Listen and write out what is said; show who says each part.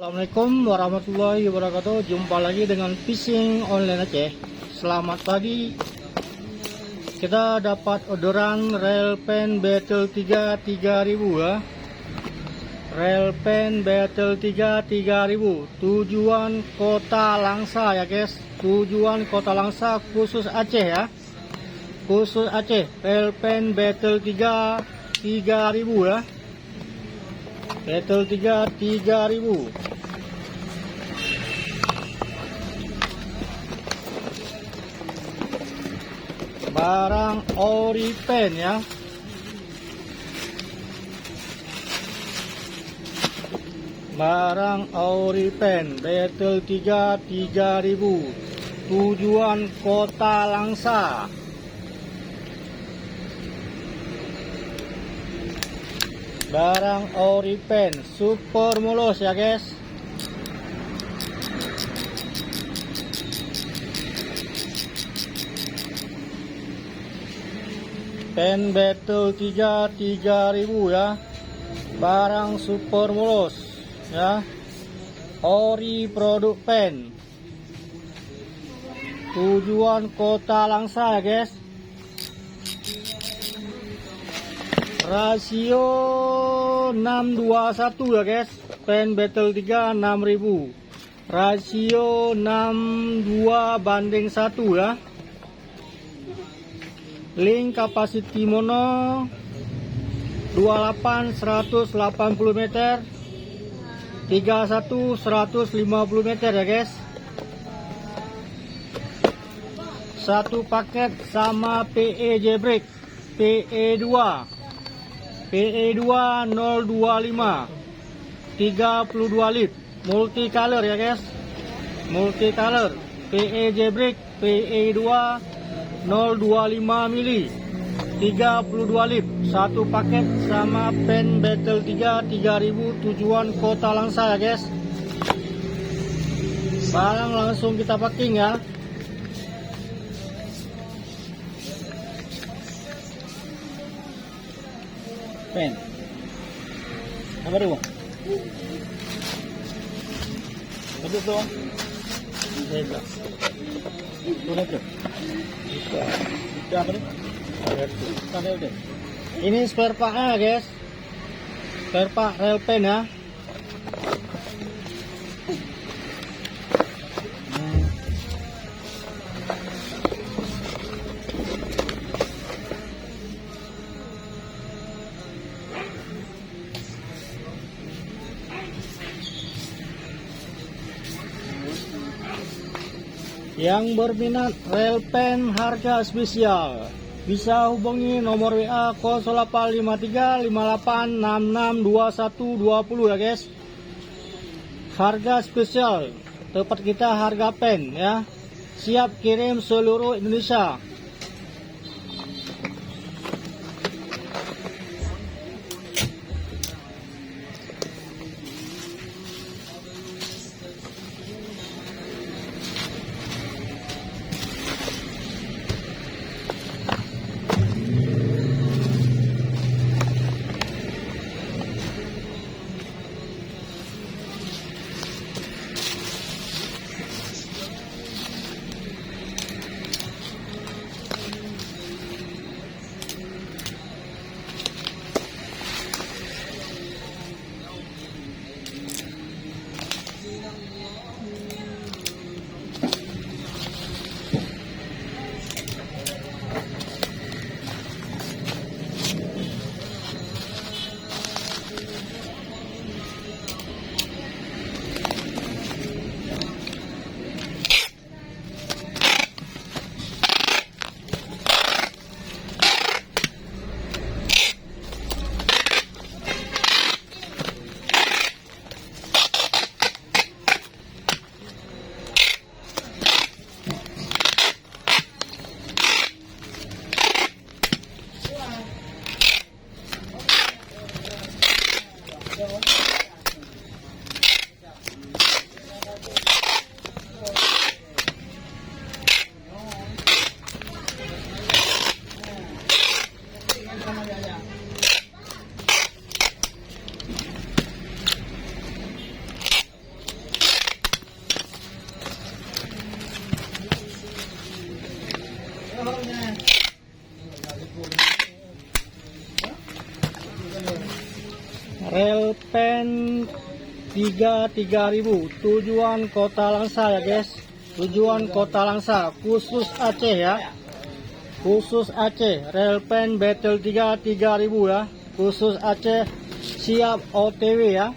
Speaker 1: Assalamualaikum warahmatullahi wabarakatuh. Jumpa lagi dengan Fishing Online Aceh. Selamat pagi. Kita dapat orderan reel pen Battle 3 3000 ya. Reel pen Battle 3 3000. Tujuan Kota Langsa ya guys. Tujuan Kota Langsa khusus Aceh ya. Khusus Aceh. Reel pen Battle 3 3000 ya. Battle 3 3000. Barang ori pen ya. Barang ori pen Battle 3 3000. Tujuan Kota Langsa. Barang ori pen super mulus ya guys. Pen Battle 3 3000 ya. Barang super mulus ya. Ori produk pen. Tujuan Kota Langsa ya guys. Rasio 621 ya guys. Pen Battle 3 6000. Rasio 62:1 ya. Link capacity mono 28 180 meter, 31 150 meter ya guys. Satu paket sama PE brake PE2 PE2 025 32 lip multicolor ya guys. Multicolor PE brake PE2 025 mili 32 lip. Satu paket sama pen Battle 3 3000. Tujuan Kota Langsa ya guys. Barang langsung kita packing ya. Pen apa dulu? Betul tuh. Ini spare partnya guys. Spare part reel pen ya. Yang berminat reel pen harga spesial bisa hubungi nomor WA 0853 5866 2120 ya guys. Harga spesial tepat kita harga pen ya. Siap kirim seluruh Indonesia. Relpen 3000 tujuan Kota Langsa ya guys, tujuan Kota Langsa khusus Aceh ya, khusus Aceh. Relpen Battle 3000 ya, khusus Aceh, siap OTW ya.